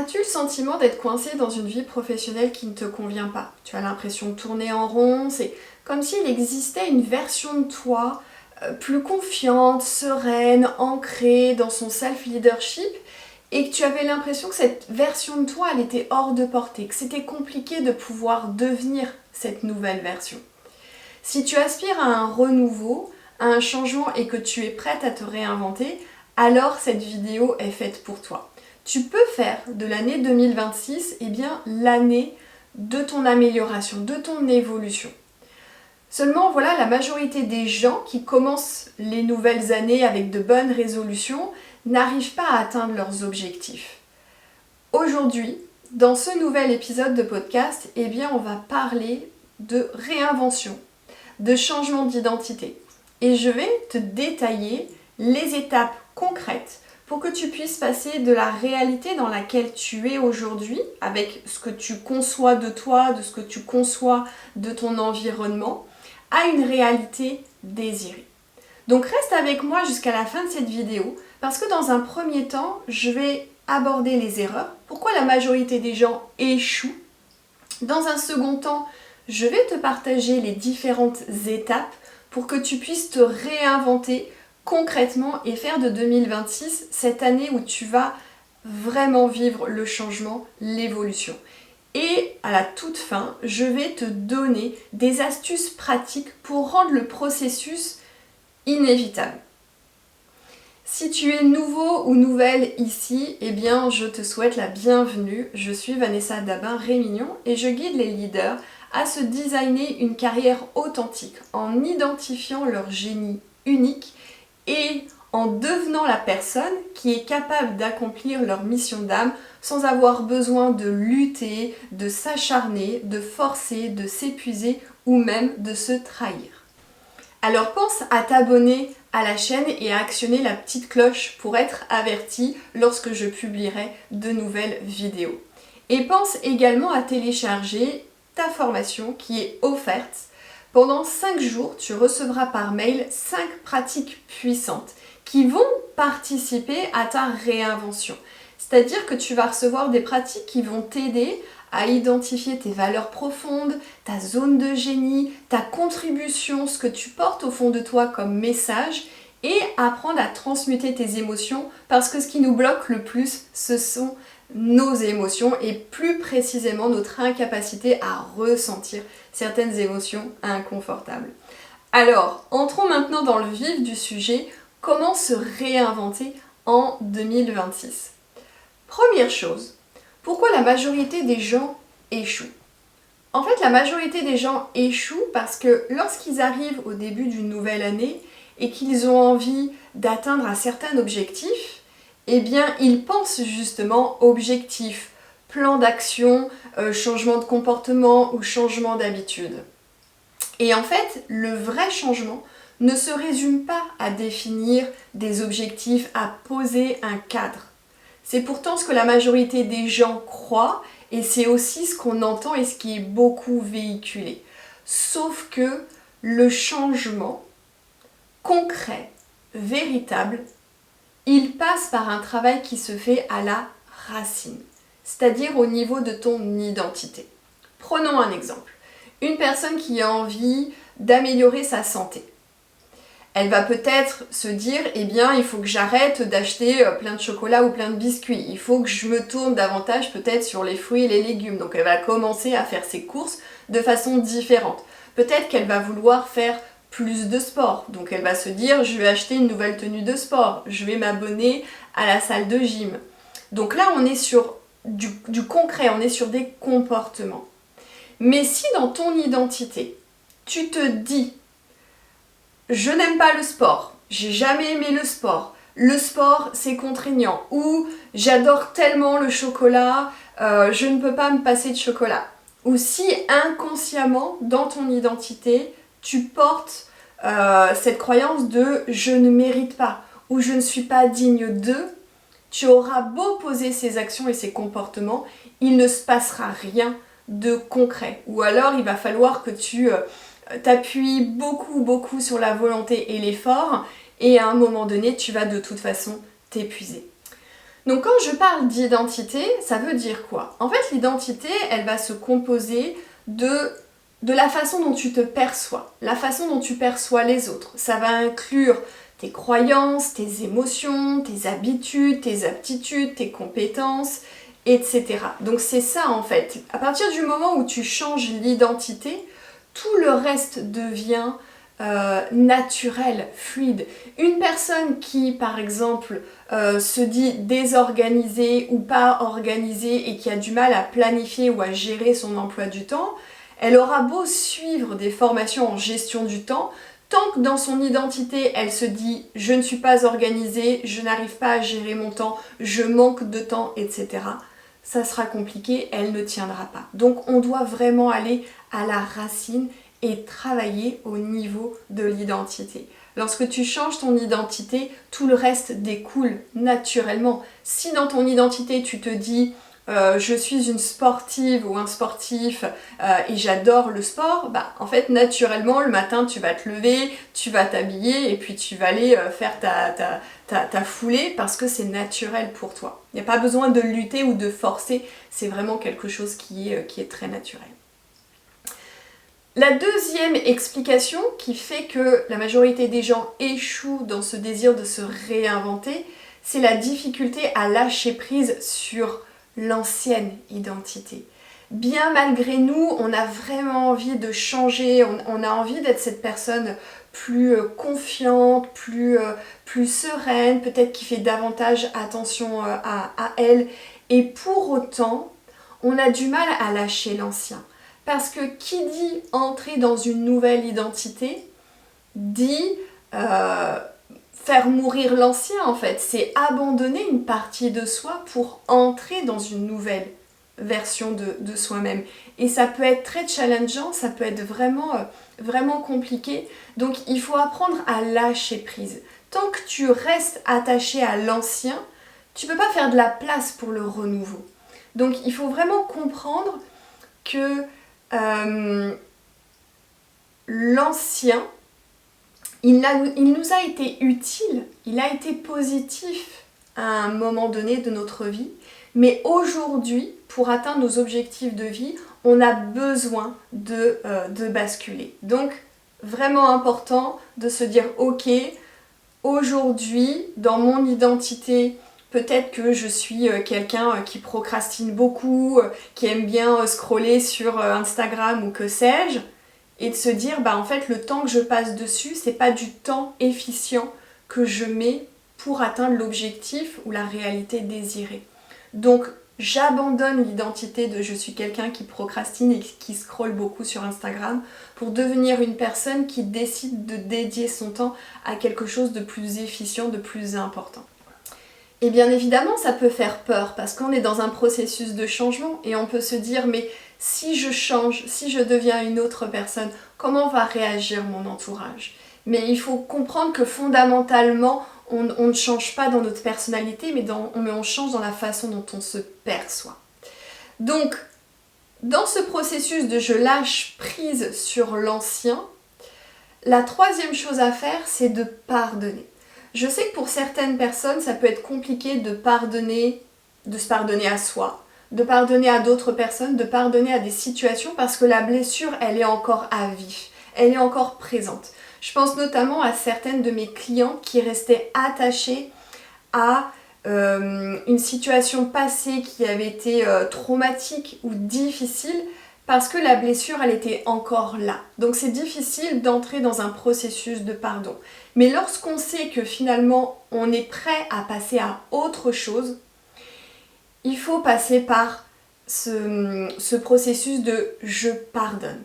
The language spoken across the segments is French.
As-tu le sentiment d'être coincé dans une vie professionnelle qui ne te convient pas? Tu as l'impression de tourner en rond, c'est comme s'il existait une version de toi plus confiante, sereine, ancrée dans son self-leadership et que tu avais l'impression que cette version de toi, elle était hors de portée, que c'était compliqué de pouvoir devenir cette nouvelle version. Si tu aspires à un renouveau, à un changement et que tu es prête à te réinventer, alors cette vidéo est faite pour toi. Tu peux faire de l'année 2026 l'année de ton amélioration, de ton évolution. Seulement, voilà, la majorité des gens qui commencent les nouvelles années avec de bonnes résolutions n'arrivent pas à atteindre leurs objectifs. Aujourd'hui, dans ce nouvel épisode de podcast, on va parler de réinvention, de changement d'identité. Et je vais te détailler les étapes concrètes pour que tu puisses passer de la réalité dans laquelle tu es aujourd'hui, avec ce que tu conçois de toi, de ce que tu conçois de ton environnement, à une réalité désirée. Donc reste avec moi jusqu'à la fin de cette vidéo, parce que dans un premier temps, je vais aborder les erreurs, pourquoi la majorité des gens échouent. Dans un second temps, je vais te partager les différentes étapes pour que tu puisses te réinventer concrètement et faire de 2026 cette année où tu vas vraiment vivre le changement, l'évolution. Et à la toute fin, je vais te donner des astuces pratiques pour rendre le processus inévitable. Si tu es nouveau ou nouvelle ici, je te souhaite la bienvenue. Je suis Vanessa Dabin-Rémignon et je guide les leaders à se designer une carrière authentique en identifiant leur génie unique et en devenant la personne qui est capable d'accomplir leur mission d'âme sans avoir besoin de lutter, de s'acharner, de forcer, de s'épuiser ou même de se trahir. Alors pense à t'abonner à la chaîne et à actionner la petite cloche pour être averti lorsque je publierai de nouvelles vidéos. Et pense également à télécharger ta formation qui est offerte. Pendant 5 jours, tu recevras par mail 5 pratiques puissantes qui vont participer à ta réinvention. C'est-à-dire que tu vas recevoir des pratiques qui vont t'aider à identifier tes valeurs profondes, ta zone de génie, ta contribution, ce que tu portes au fond de toi comme message et apprendre à transmuter tes émotions parce que ce qui nous bloque le plus, ce sont nos émotions et plus précisément notre incapacité à ressentir certaines émotions inconfortables. Alors, entrons maintenant dans le vif du sujet, comment se réinventer en 2026. Première chose, pourquoi la majorité des gens échouent? En fait, la majorité des gens échouent parce que lorsqu'ils arrivent au début d'une nouvelle année et qu'ils ont envie d'atteindre un certain objectif, ils pensent justement objectif, plan d'action, changement de comportement ou changement d'habitude. Et en fait, le vrai changement ne se résume pas à définir des objectifs, à poser un cadre. C'est pourtant ce que la majorité des gens croient et c'est aussi ce qu'on entend et ce qui est beaucoup véhiculé. Sauf que le changement concret, véritable, il passe par un travail qui se fait à la racine, c'est-à-dire au niveau de ton identité. Prenons un exemple. Une personne qui a envie d'améliorer sa santé. Elle va peut-être se dire, il faut que j'arrête d'acheter plein de chocolat ou plein de biscuits. Il faut que je me tourne davantage peut-être sur les fruits et les légumes. Donc elle va commencer à faire ses courses de façon différente. Peut-être qu'elle va vouloir faire plus de sport. Donc elle va se dire, je vais acheter une nouvelle tenue de sport. Je vais m'abonner à la salle de gym. Donc là, on est sur du concret, on est sur des comportements. Mais si dans ton identité, tu te dis, je n'aime pas le sport, j'ai jamais aimé le sport c'est contraignant, ou j'adore tellement le chocolat, je ne peux pas me passer de chocolat. Ou si inconsciemment, dans ton identité, tu portes cette croyance de je ne mérite pas, ou je ne suis pas digne de, tu auras beau poser ces actions et ces comportements, il ne se passera rien de concret. Ou alors il va falloir que tu t'appuies beaucoup sur la volonté et l'effort et à un moment donné tu vas de toute façon t'épuiser. Donc quand je parle d'identité, ça veut dire quoi? En fait, l'identité, elle va se composer de la façon dont tu te perçois, la façon dont tu perçois les autres. Ça va inclure tes croyances, tes émotions, tes habitudes, tes aptitudes, tes compétences, etc. Donc c'est ça en fait. À partir du moment où tu changes l'identité, tout le reste devient naturel, fluide. Une personne qui, par exemple, se dit désorganisée ou pas organisée et qui a du mal à planifier ou à gérer son emploi du temps, elle aura beau suivre des formations en gestion du temps, tant que dans son identité, elle se dit « je ne suis pas organisée, je n'arrive pas à gérer mon temps, je manque de temps, etc. », ça sera compliqué, elle ne tiendra pas. Donc on doit vraiment aller à la racine et travailler au niveau de l'identité. Lorsque tu changes ton identité, tout le reste découle naturellement. Si dans ton identité tu te dis je suis une sportive ou un sportif et j'adore le sport, bah en fait naturellement le matin tu vas te lever, tu vas t'habiller et puis tu vas aller faire ta foulée parce que c'est naturel pour toi. Il n'y a pas besoin de lutter ou de forcer, c'est vraiment quelque chose qui est très naturel. La deuxième explication qui fait que la majorité des gens échouent dans ce désir de se réinventer, c'est la difficulté à lâcher prise sur l'ancienne identité. Bien malgré nous, on a vraiment envie de changer, on a envie d'être cette personne plus confiante, plus sereine, peut-être qui fait davantage attention à elle. Et pour autant, on a du mal à lâcher l'ancien. Parce que qui dit entrer dans une nouvelle identité, dit faire mourir l'ancien en fait. C'est abandonner une partie de soi pour entrer dans une nouvelle version de soi-même. Et ça peut être très challengeant, ça peut être vraiment compliqué. Donc il faut apprendre à lâcher prise. Tant que tu restes attaché à l'ancien, tu ne peux pas faire de la place pour le renouveau. Donc il faut vraiment comprendre que l'ancien, il nous a été utile, il a été positif à un moment donné de notre vie, mais aujourd'hui, pour atteindre nos objectifs de vie, on a besoin de basculer. Donc, vraiment important de se dire, ok, aujourd'hui, dans mon identité, peut-être que je suis quelqu'un qui procrastine beaucoup, qui aime bien scroller sur Instagram ou que sais-je, et de se dire, bah en fait, le temps que je passe dessus, c'est pas du temps efficient que je mets pour atteindre l'objectif ou la réalité désirée. Donc, j'abandonne l'identité de je suis quelqu'un qui procrastine et qui scrolle beaucoup sur Instagram pour devenir une personne qui décide de dédier son temps à quelque chose de plus efficient, de plus important. Et bien évidemment, ça peut faire peur parce qu'on est dans un processus de changement et on peut se dire mais si je change, si je deviens une autre personne, comment va réagir mon entourage? Mais il faut comprendre que fondamentalement, on ne change pas dans notre personnalité, mais on change dans la façon dont on se perçoit. Donc, dans ce processus de je lâche prise sur l'ancien, la troisième chose à faire, c'est de pardonner. Je sais que pour certaines personnes, ça peut être compliqué de se pardonner à soi, de pardonner à d'autres personnes, de pardonner à des situations parce que la blessure, elle est encore à vif, elle est encore présente. Je pense notamment à certaines de mes clientes qui restaient attachées à une situation passée qui avait été traumatique ou difficile parce que la blessure, elle était encore là. Donc c'est difficile d'entrer dans un processus de pardon. Mais lorsqu'on sait que finalement, on est prêt à passer à autre chose, il faut passer par ce processus de « je pardonne ».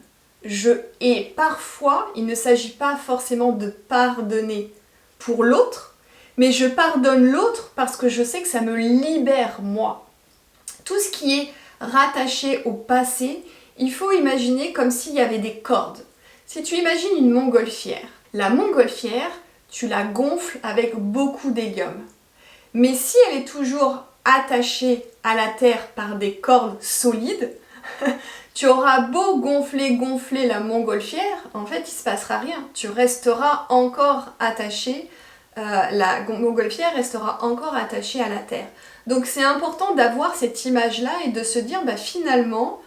Et parfois, il ne s'agit pas forcément de pardonner pour l'autre, mais je pardonne l'autre parce que je sais que ça me libère moi. Tout ce qui est rattaché au passé, il faut imaginer comme s'il y avait des cordes. Si tu imagines une montgolfière, la montgolfière, tu la gonfles avec beaucoup d'hélium. Mais si elle est toujours attachée à la terre par des cordes solides, tu auras beau gonfler la montgolfière, en fait il ne se passera rien. Tu resteras encore attaché, la montgolfière restera encore attachée à la terre. Donc c'est important d'avoir cette image-là et de se dire finalement,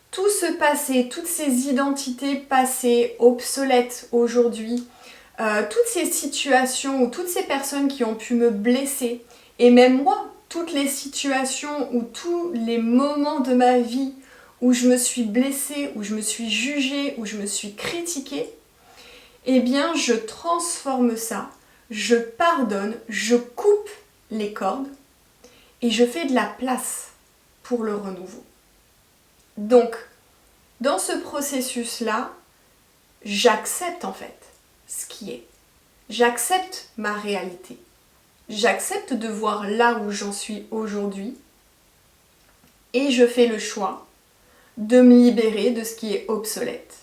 tout ce passé, toutes ces identités passées, obsolètes aujourd'hui, toutes ces situations ou toutes ces personnes qui ont pu me blesser, et même moi, toutes les situations ou tous les moments de ma vie où je me suis blessée, où je me suis jugée, où je me suis critiquée, eh bien je transforme ça, je pardonne, je coupe les cordes et je fais de la place pour le renouveau. Donc, dans ce processus-là, j'accepte en fait ce qui est. J'accepte ma réalité. J'accepte de voir là où j'en suis aujourd'hui et je fais le choix de me libérer de ce qui est obsolète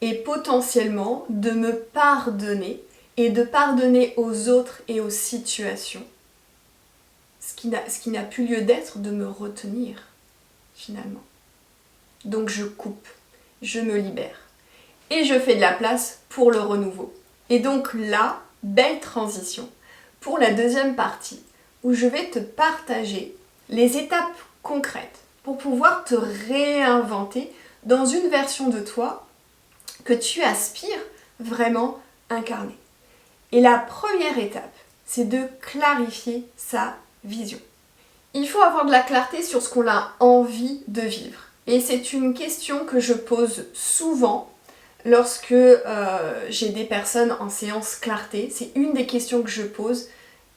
et potentiellement de me pardonner et de pardonner aux autres et aux situations ce qui n'a plus lieu d'être, de me retenir finalement. Donc je coupe, je me libère et je fais de la place pour le renouveau. Et donc là, belle transition pour la deuxième partie où je vais te partager les étapes concrètes pour pouvoir te réinventer dans une version de toi que tu aspires vraiment incarner. Et la première étape, c'est de clarifier sa vision. Il faut avoir de la clarté sur ce qu'on a envie de vivre. Et c'est une question que je pose souvent lorsque j'ai des personnes en séance clarté. C'est une des questions que je pose.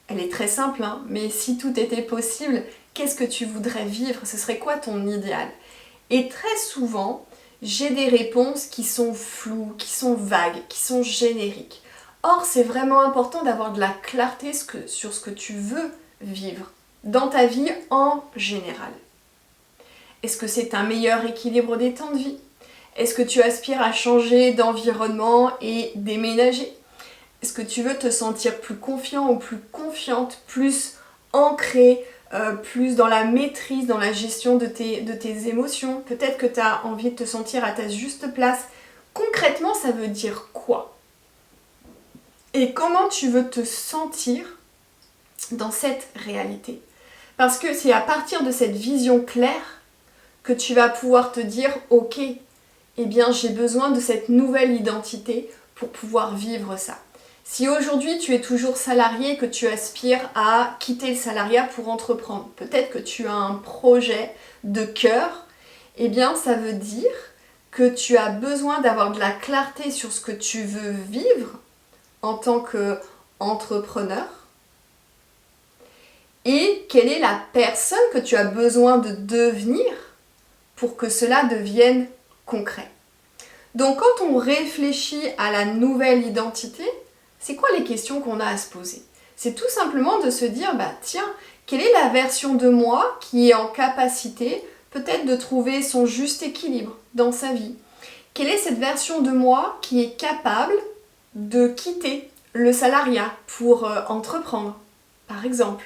Elle est très simple, mais si tout était possible, qu'est-ce que tu voudrais vivre? Ce serait quoi ton idéal? Et très souvent, j'ai des réponses qui sont floues, qui sont vagues, qui sont génériques. Or, c'est vraiment important d'avoir de la clarté sur ce que tu veux vivre dans ta vie en général. Est-ce que c'est un meilleur équilibre des temps de vie? Est-ce que tu aspires à changer d'environnement et déménager? Est-ce que tu veux te sentir plus confiant ou plus confiante, plus ancré, plus dans la maîtrise, dans la gestion de tes émotions? Peut-être que tu as envie de te sentir à ta juste place. Concrètement, ça veut dire quoi? Et comment tu veux te sentir dans cette réalité? Parce que c'est à partir de cette vision claire que tu vas pouvoir te dire « Ok, eh bien j'ai besoin de cette nouvelle identité pour pouvoir vivre ça ». Si aujourd'hui tu es toujours salarié et que tu aspires à quitter le salariat pour entreprendre, peut-être que tu as un projet de cœur, eh bien ça veut dire que tu as besoin d'avoir de la clarté sur ce que tu veux vivre en tant qu'entrepreneur et quelle est la personne que tu as besoin de devenir pour que cela devienne concret. Donc quand on réfléchit à la nouvelle identité, c'est quoi les questions qu'on a à se poser? C'est tout simplement de se dire, tiens, quelle est la version de moi qui est en capacité peut-être de trouver son juste équilibre dans sa vie? Quelle est cette version de moi qui est capable de quitter le salariat pour entreprendre, par exemple?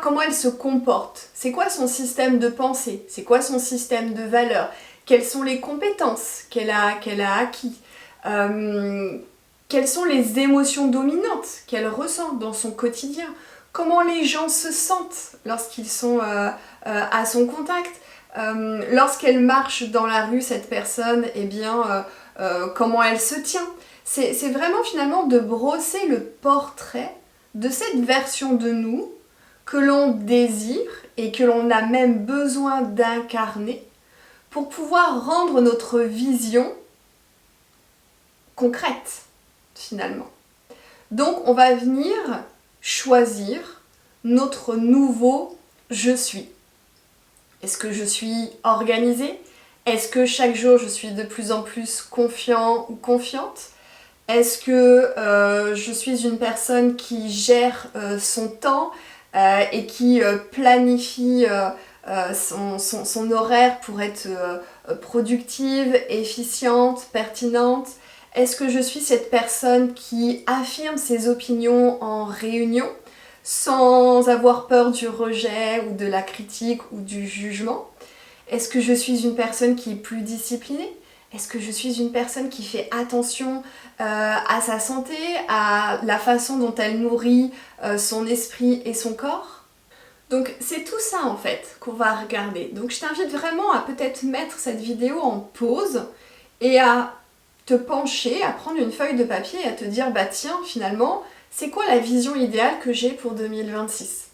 Comment elle se comporte? C'est quoi son système de pensée? C'est quoi son système de valeurs? Quelles sont les compétences qu'elle a acquis? Quelles sont les émotions dominantes qu'elle ressent dans son quotidien? Comment les gens se sentent lorsqu'ils sont à son contact? Lorsqu'elle marche dans la rue, cette personne, comment elle se tient? C'est vraiment finalement de brosser le portrait de cette version de nous que l'on désire et que l'on a même besoin d'incarner pour pouvoir rendre notre vision concrète finalement. Donc on va venir choisir notre nouveau je suis. Est-ce que je suis organisée? Est-ce que chaque jour je suis de plus en plus confiant ou confiante? Est-ce que je suis une personne qui gère son temps et qui planifie son horaire pour être productive, efficiente, pertinente? Est-ce que je suis cette personne qui affirme ses opinions en réunion sans avoir peur du rejet ou de la critique ou du jugement? Est-ce que je suis une personne qui est plus disciplinée? Est-ce que je suis une personne qui fait attention à sa santé, à la façon dont elle nourrit son esprit et son corps? Donc c'est tout ça en fait qu'on va regarder. Donc je t'invite vraiment à peut-être mettre cette vidéo en pause et à te pencher, à prendre une feuille de papier et à te dire bah tiens finalement c'est quoi la vision idéale que j'ai pour 2026?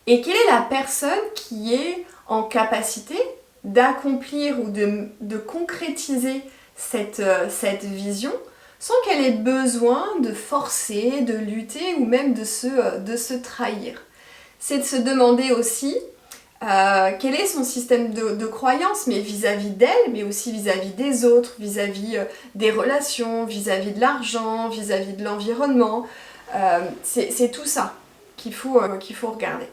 Et quelle est la personne qui est en capacité d'accomplir ou de concrétiser cette vision sans qu'elle ait besoin de forcer, de lutter ou même de se trahir. C'est de se demander aussi quel est son système de croyance, mais vis-à-vis d'elle, mais aussi vis-à-vis des autres, vis-à-vis des relations, vis-à-vis de l'argent, vis-à-vis de l'environnement. C'est tout ça qu'il faut regarder.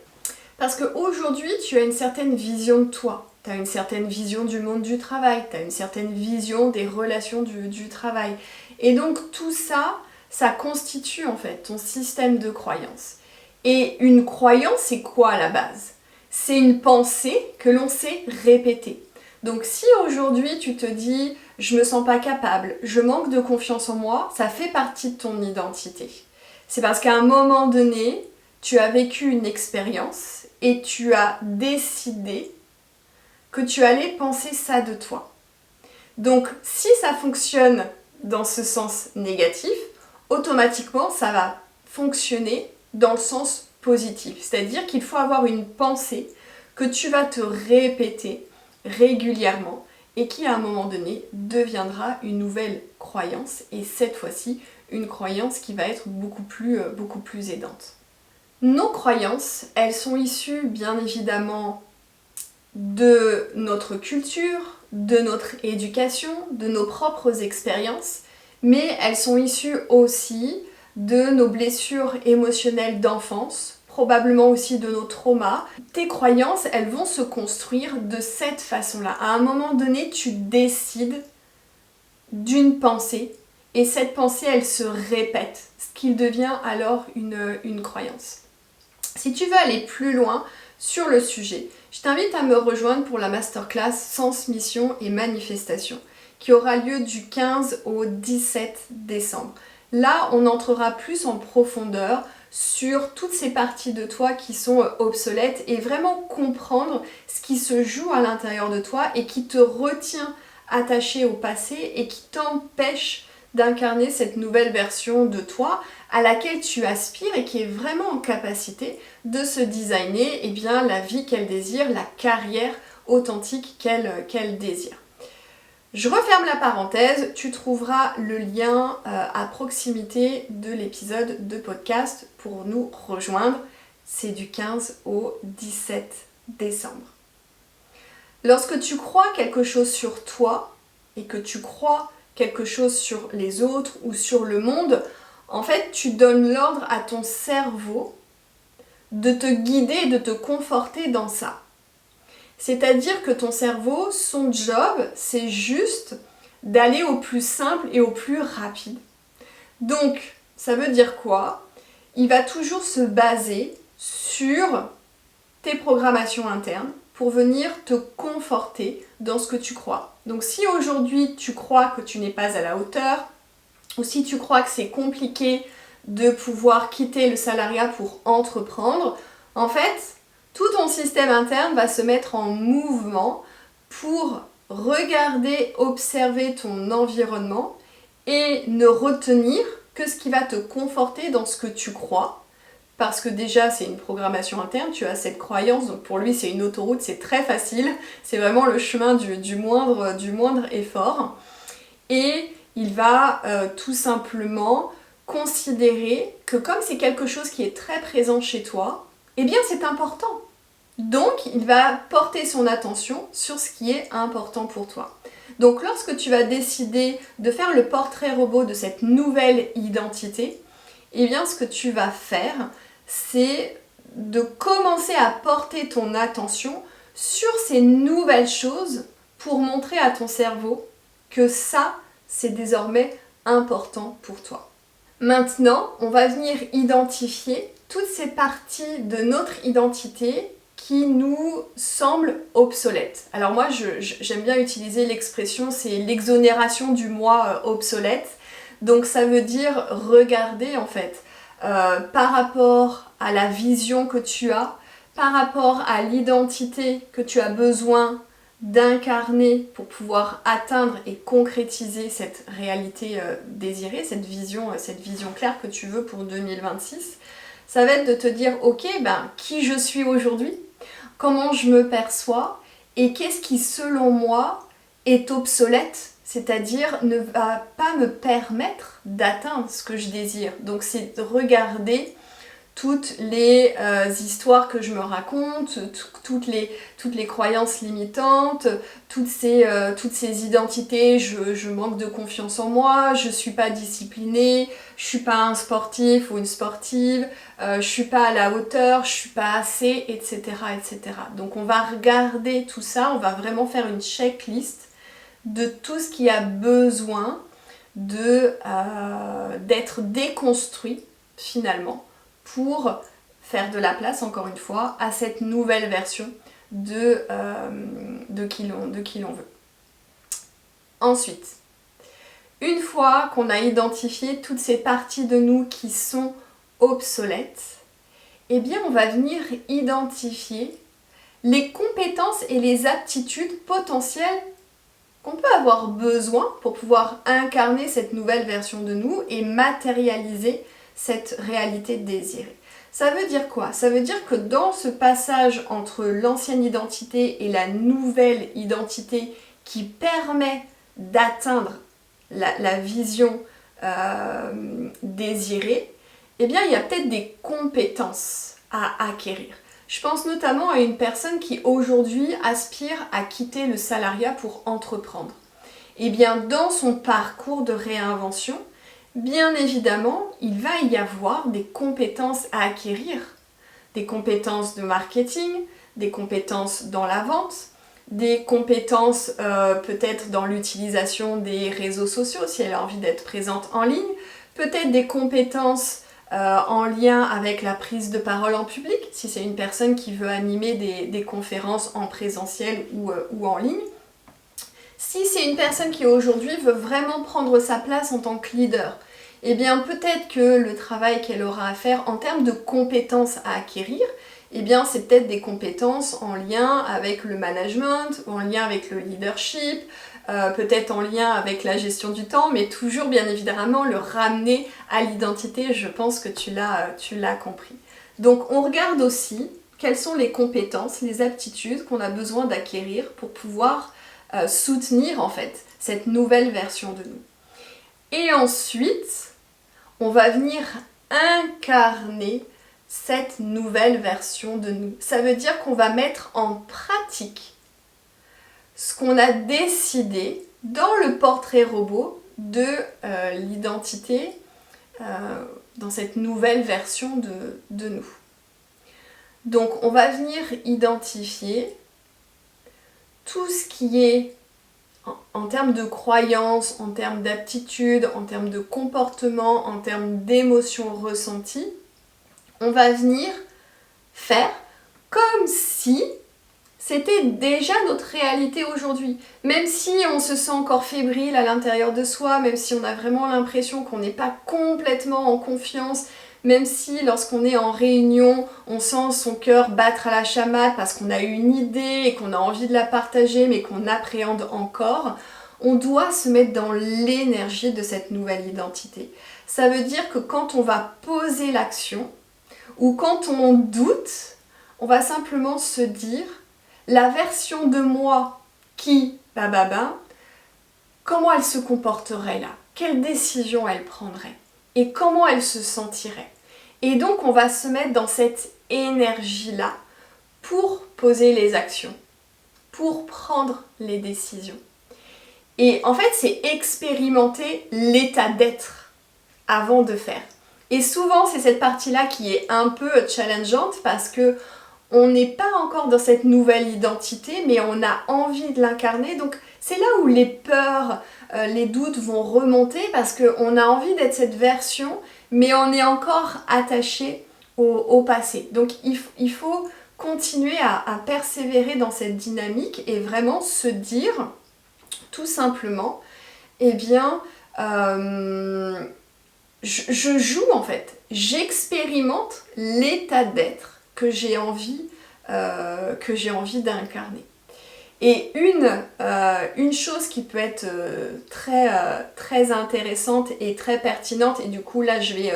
Parce qu'aujourd'hui, tu as une certaine vision de toi, tu as une certaine vision du monde du travail, tu as une certaine vision des relations du travail. Et donc tout ça, ça constitue en fait ton système de croyance. Et une croyance, c'est quoi à la base? C'est une pensée que l'on sait répéter. Donc si aujourd'hui tu te dis « je me sens pas capable, je manque de confiance en moi », ça fait partie de ton identité. C'est parce qu'à un moment donné, tu as vécu une expérience et tu as décidé que tu allais penser ça de toi. Donc si ça fonctionne dans ce sens négatif, automatiquement ça va fonctionner dans le sens positif. C'est-à-dire qu'il faut avoir une pensée que tu vas te répéter régulièrement et qui à un moment donné deviendra une nouvelle croyance et cette fois-ci une croyance qui va être beaucoup plus aidante. Nos croyances, elles sont issues bien évidemment de notre culture, de notre éducation, de nos propres expériences, mais elles sont issues aussi de nos blessures émotionnelles d'enfance, probablement aussi de nos traumas. Tes croyances, elles vont se construire de cette façon-là. À un moment donné, tu décides d'une pensée et cette pensée, elle se répète, ce qui devient alors une croyance. Si tu veux aller plus loin sur le sujet, je t'invite à me rejoindre pour la masterclass Sens, Mission et Manifestation qui aura lieu du 15 au 17 décembre. Là, on entrera plus en profondeur sur toutes ces parties de toi qui sont obsolètes et vraiment comprendre ce qui se joue à l'intérieur de toi et qui te retient attaché au passé et qui t'empêche d'incarner cette nouvelle version de toi à laquelle tu aspires et qui est vraiment en capacité de se designer eh bien, la vie qu'elle désire, la carrière authentique qu'elle désire. Je referme la parenthèse, tu trouveras le lien à proximité de l'épisode de podcast pour nous rejoindre. C'est du 15 au 17 décembre. Lorsque tu crois quelque chose sur toi et que tu crois quelque chose sur les autres ou sur le monde, en fait, tu donnes l'ordre à ton cerveau de te guider et de te conforter dans ça. C'est-à-dire que ton cerveau, son job, c'est juste d'aller au plus simple et au plus rapide. Donc, ça veut dire quoi? Il va toujours se baser sur tes programmations internes pour venir te conforter dans ce que tu crois. Donc si aujourd'hui tu crois que tu n'es pas à la hauteur, ou si tu crois que c'est compliqué de pouvoir quitter le salariat pour entreprendre, en fait, tout ton système interne va se mettre en mouvement pour regarder, observer ton environnement et ne retenir que ce qui va te conforter dans ce que tu crois. Parce que déjà c'est une programmation interne, tu as cette croyance, donc pour lui c'est une autoroute, c'est très facile, c'est vraiment le chemin du moindre effort. Et il va tout simplement considérer que comme c'est quelque chose qui est très présent chez toi, eh bien c'est important. Donc il va porter son attention sur ce qui est important pour toi. Donc lorsque tu vas décider de faire le portrait robot de cette nouvelle identité, eh bien ce que tu vas faire, c'est de commencer à porter ton attention sur ces nouvelles choses pour montrer à ton cerveau que ça, c'est désormais important pour toi. Maintenant, on va venir identifier toutes ces parties de notre identité qui nous semble obsolète. Alors moi, j'aime bien utiliser l'expression, c'est l'exonération du moi obsolète. Donc ça veut dire regarder en fait par rapport à la vision que tu as, par rapport à l'identité que tu as besoin d'incarner pour pouvoir atteindre et concrétiser cette réalité désirée, cette vision claire que tu veux pour 2026. Ça va être de te dire, ok, qui je suis aujourd'hui, comment je me perçois et qu'est-ce qui selon moi est obsolète, c'est-à-dire ne va pas me permettre d'atteindre ce que je désire. Donc c'est de regarder toutes les histoires que je me raconte, toutes les croyances limitantes, toutes ces identités, je manque de confiance en moi, je suis pas disciplinée, je suis pas un sportif ou une sportive, je suis pas à la hauteur, je suis pas assez, etc., etc. Donc on va regarder tout ça, on va vraiment faire une checklist de tout ce qui a besoin d'être déconstruit finalement, pour faire de la place, encore une fois, à cette nouvelle version de qui l'on veut. Ensuite, une fois qu'on a identifié toutes ces parties de nous qui sont obsolètes, eh bien on va venir identifier les compétences et les aptitudes potentielles qu'on peut avoir besoin pour pouvoir incarner cette nouvelle version de nous et matérialiser cette réalité désirée. Ça veut dire quoi? Ça veut dire que dans ce passage entre l'ancienne identité et la nouvelle identité qui permet d'atteindre la vision désirée, eh bien il y a peut-être des compétences à acquérir. Je pense notamment à une personne qui aujourd'hui aspire à quitter le salariat pour entreprendre. Eh bien dans son parcours de réinvention, bien évidemment, il va y avoir des compétences à acquérir, des compétences de marketing, des compétences dans la vente, des compétences peut-être dans l'utilisation des réseaux sociaux si elle a envie d'être présente en ligne, peut-être des compétences en lien avec la prise de parole en public, si c'est une personne qui veut animer des conférences en présentiel ou en ligne. Si c'est une personne qui aujourd'hui veut vraiment prendre sa place en tant que leader, eh bien peut-être que le travail qu'elle aura à faire en termes de compétences à acquérir, eh bien c'est peut-être des compétences en lien avec le management, en lien avec le leadership, peut-être en lien avec la gestion du temps, mais toujours bien évidemment le ramener à l'identité, je pense que tu l'as compris. Donc on regarde aussi quelles sont les compétences, les aptitudes qu'on a besoin d'acquérir pour pouvoir soutenir en fait cette nouvelle version de nous. Et ensuite, on va venir incarner cette nouvelle version de nous. Ça veut dire qu'on va mettre en pratique ce qu'on a décidé dans le portrait robot de l'identité dans cette nouvelle version de nous. Donc on va venir identifier tout ce qui est en termes de croyances, en termes d'aptitudes, en termes de comportement, en termes d'émotions ressenties, on va venir faire comme si c'était déjà notre réalité aujourd'hui. Même si on se sent encore fébrile à l'intérieur de soi, même si on a vraiment l'impression qu'on n'est pas complètement en confiance, même si lorsqu'on est en réunion, on sent son cœur battre à la chamade parce qu'on a une idée et qu'on a envie de la partager mais qu'on appréhende encore, on doit se mettre dans l'énergie de cette nouvelle identité. Ça veut dire que quand on va poser l'action ou quand on doute, on va simplement se dire la version de moi qui, comment elle se comporterait là? Quelle décision elle prendrait? Et comment elle se sentirait. Et donc on va se mettre dans cette énergie-là pour poser les actions, pour prendre les décisions. Et en fait, c'est expérimenter l'état d'être avant de faire. Et souvent, c'est cette partie-là qui est un peu challengeante parce que on n'est pas encore dans cette nouvelle identité, mais on a envie de l'incarner. Donc c'est là où les peurs, les doutes vont remonter parce qu'on a envie d'être cette version, mais on est encore attaché au passé. Donc il faut continuer à persévérer dans cette dynamique et vraiment se dire tout simplement, eh bien, je joue en fait, j'expérimente l'état d'être que j'ai envie d'incarner. Et une chose qui peut être très intéressante et très pertinente, et du coup là je vais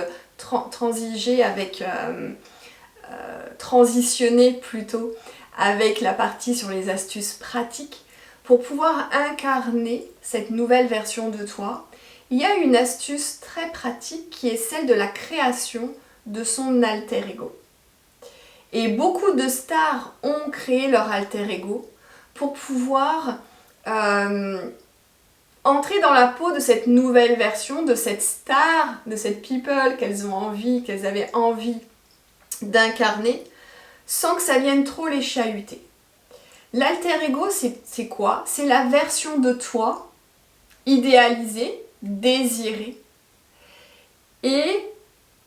transitionner plutôt avec la partie sur les astuces pratiques, pour pouvoir incarner cette nouvelle version de toi, il y a une astuce très pratique qui est celle de la création de son alter ego. Et beaucoup de stars ont créé leur alter ego pour pouvoir entrer dans la peau de cette nouvelle version, de cette star, de cette people qu'elles avaient envie d'incarner, sans que ça vienne trop les chahuter. L'alter ego, c'est quoi? C'est la version de toi idéalisée, désirée. Et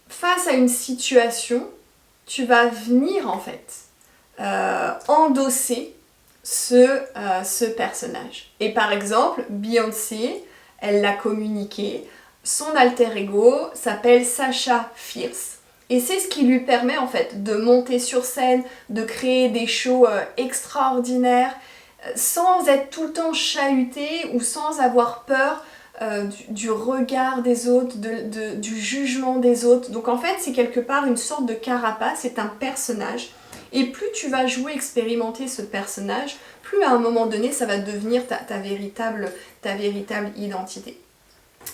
face à une situation, tu vas venir en fait endosser ce personnage. Et par exemple, Beyoncé, elle l'a communiqué, son alter ego s'appelle Sasha Fierce. Et c'est ce qui lui permet en fait de monter sur scène, de créer des shows extraordinaires, sans être tout le temps chahuté ou sans avoir peur du regard des autres, du jugement des autres. Donc en fait c'est quelque part une sorte de carapace, c'est un personnage. Et plus tu vas jouer, expérimenter ce personnage, plus à un moment donné ça va devenir ta véritable identité.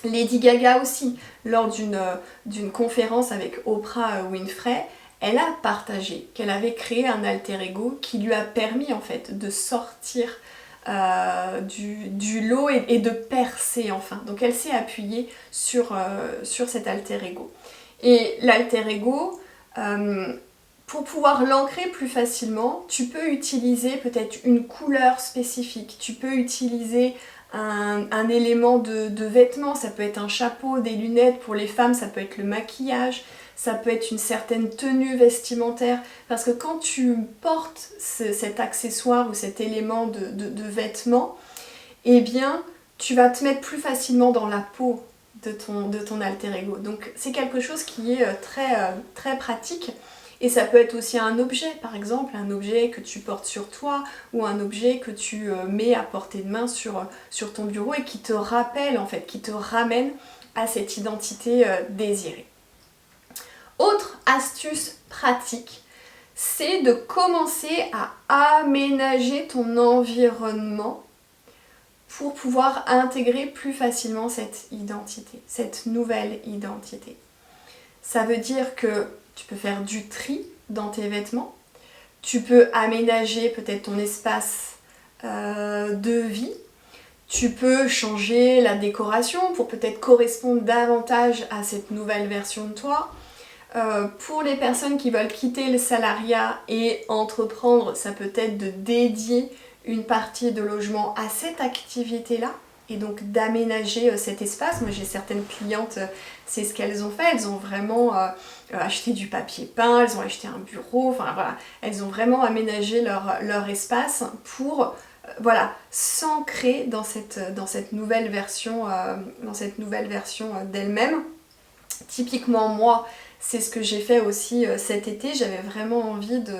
Lady Gaga aussi, lors d'une conférence avec Oprah Winfrey, elle a partagé qu'elle avait créé un alter ego qui lui a permis en fait de sortir du lot et de percer enfin. Donc elle s'est appuyée sur cet alter ego. Et l'alter ego, pour pouvoir l'ancrer plus facilement, tu peux utiliser peut-être une couleur spécifique, tu peux utiliser un élément de vêtement, ça peut être un chapeau, des lunettes, pour les femmes ça peut être le maquillage, ça peut être une certaine tenue vestimentaire, parce que quand tu portes cet accessoire ou cet élément de vêtement, eh bien tu vas te mettre plus facilement dans la peau de ton alter ego. Donc c'est quelque chose qui est très pratique. Et ça peut être aussi un objet, par exemple, un objet que tu portes sur toi ou un objet que tu mets à portée de main sur ton bureau et qui te rappelle, en fait, qui te ramène à cette identité désirée. Autre astuce pratique, c'est de commencer à aménager ton environnement pour pouvoir intégrer plus facilement cette identité, cette nouvelle identité. Ça veut dire que tu peux faire du tri dans tes vêtements, tu peux aménager peut-être ton espace de vie, tu peux changer la décoration pour peut-être correspondre davantage à cette nouvelle version de toi. Pour les personnes qui veulent quitter le salariat et entreprendre, ça peut être de dédier une partie de logement à cette activité-là. Et donc d'aménager cet espace. Moi j'ai certaines clientes, c'est ce qu'elles ont fait, elles ont vraiment acheté du papier peint, elles ont acheté un bureau, enfin voilà, elles ont vraiment aménagé leur espace pour s'ancrer dans cette nouvelle version, d'elles-mêmes. Typiquement moi, c'est ce que j'ai fait aussi cet été, j'avais vraiment envie de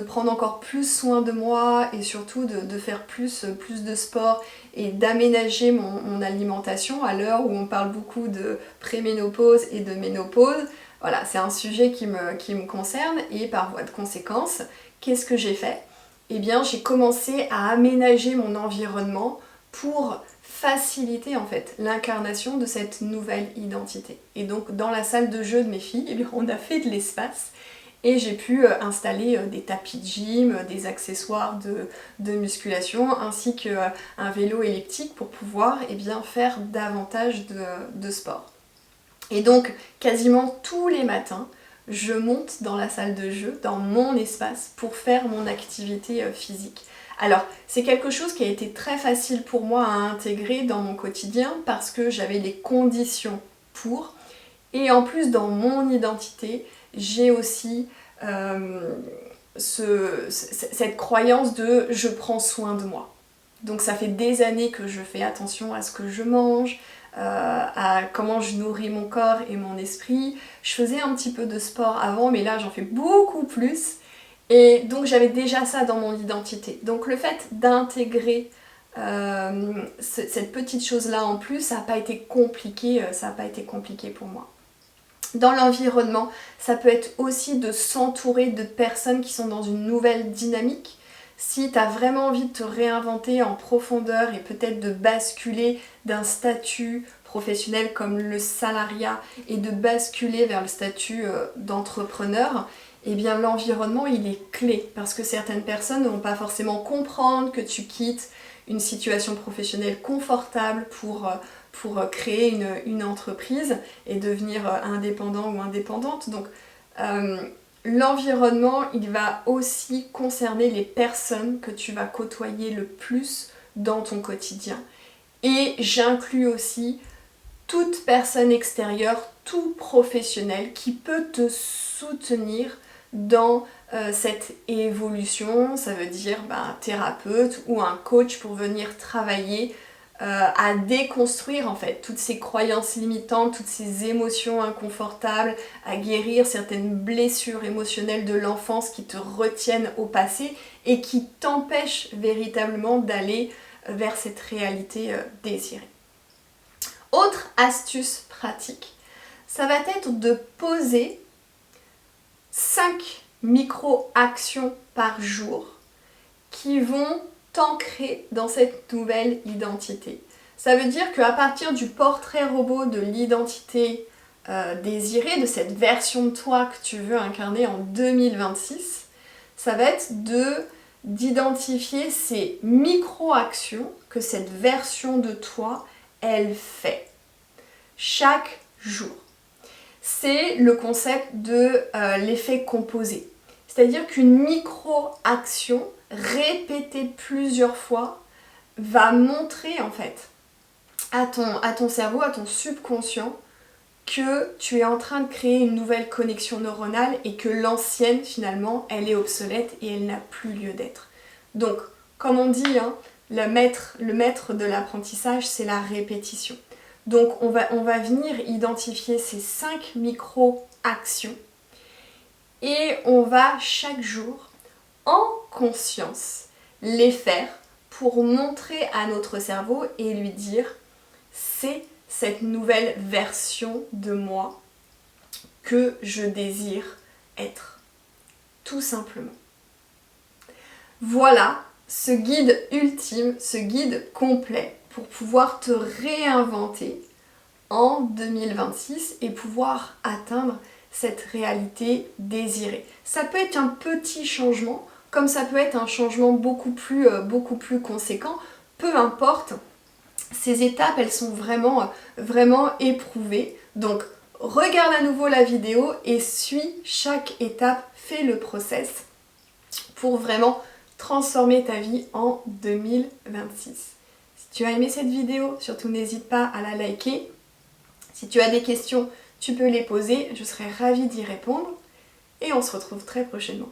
prendre encore plus soin de moi et surtout de faire plus de sport et d'aménager mon alimentation à l'heure où on parle beaucoup de préménopause et de ménopause. Voilà, c'est un sujet qui me concerne et par voie de conséquence, qu'est-ce que j'ai fait? Eh bien, j'ai commencé à aménager mon environnement pour faciliter en fait l'incarnation de cette nouvelle identité. Et donc dans la salle de jeu de mes filles, eh bien, on a fait de l'espace. Et j'ai pu installer des tapis de gym, des accessoires de musculation, ainsi qu'un vélo elliptique pour pouvoir faire davantage de sport. Et donc, quasiment tous les matins, je monte dans la salle de jeu, dans mon espace, pour faire mon activité physique. Alors, c'est quelque chose qui a été très facile pour moi à intégrer dans mon quotidien parce que j'avais les conditions pour. Et en plus, dans mon identité, j'ai aussi cette croyance de je prends soin de moi. Donc ça fait des années que je fais attention à ce que je mange, à comment je nourris mon corps et mon esprit. Je faisais un petit peu de sport avant, mais là j'en fais beaucoup plus. Et donc j'avais déjà ça dans mon identité. Donc le fait d'intégrer cette petite chose-là en plus, ça n'a pas été compliqué, pour moi. Dans l'environnement, ça peut être aussi de s'entourer de personnes qui sont dans une nouvelle dynamique. Si tu as vraiment envie de te réinventer en profondeur et peut-être de basculer d'un statut professionnel comme le salariat et de basculer vers le statut d'entrepreneur, eh bien l'environnement il est clé parce que certaines personnes ne vont pas forcément comprendre que tu quittes une situation professionnelle confortable pour créer une entreprise et devenir indépendant ou indépendante. Donc l'environnement, il va aussi concerner les personnes que tu vas côtoyer le plus dans ton quotidien. Et j'inclus aussi toute personne extérieure, tout professionnel qui peut te soutenir dans cette évolution. Ça veut dire un thérapeute ou un coach pour venir travailler à déconstruire en fait toutes ces croyances limitantes, toutes ces émotions inconfortables, à guérir certaines blessures émotionnelles de l'enfance qui te retiennent au passé et qui t'empêchent véritablement d'aller vers cette réalité désirée. Autre astuce pratique, ça va être de poser 5 micro-actions par jour qui vont t'ancrer dans cette nouvelle identité. Ça veut dire qu'à partir du portrait robot de l'identité désirée, de cette version de toi que tu veux incarner en 2026, ça va être d'identifier ces micro-actions que cette version de toi, elle fait chaque jour. C'est le concept de l'effet composé. C'est-à-dire qu'une micro-action répétée plusieurs fois va montrer en fait à ton cerveau, à ton subconscient que tu es en train de créer une nouvelle connexion neuronale et que l'ancienne finalement elle est obsolète et elle n'a plus lieu d'être. Donc comme on dit, le maître de l'apprentissage c'est la répétition. Donc on va venir identifier ces 5 micro-actions et on va chaque jour en conscience les faire pour montrer à notre cerveau et lui dire c'est cette nouvelle version de moi que je désire être, tout simplement. Voilà ce guide ultime, ce guide complet pour pouvoir te réinventer en 2026 et pouvoir atteindre cette réalité désirée. Ça peut être un petit changement, comme ça peut être un changement beaucoup plus conséquent, peu importe. Ces étapes, elles sont vraiment éprouvées. Donc, regarde à nouveau la vidéo et suis chaque étape, fais le process pour vraiment transformer ta vie en 2026. Si tu as aimé cette vidéo, surtout n'hésite pas à la liker. Si tu as des questions, tu peux les poser, je serai ravie d'y répondre. Et on se retrouve très prochainement.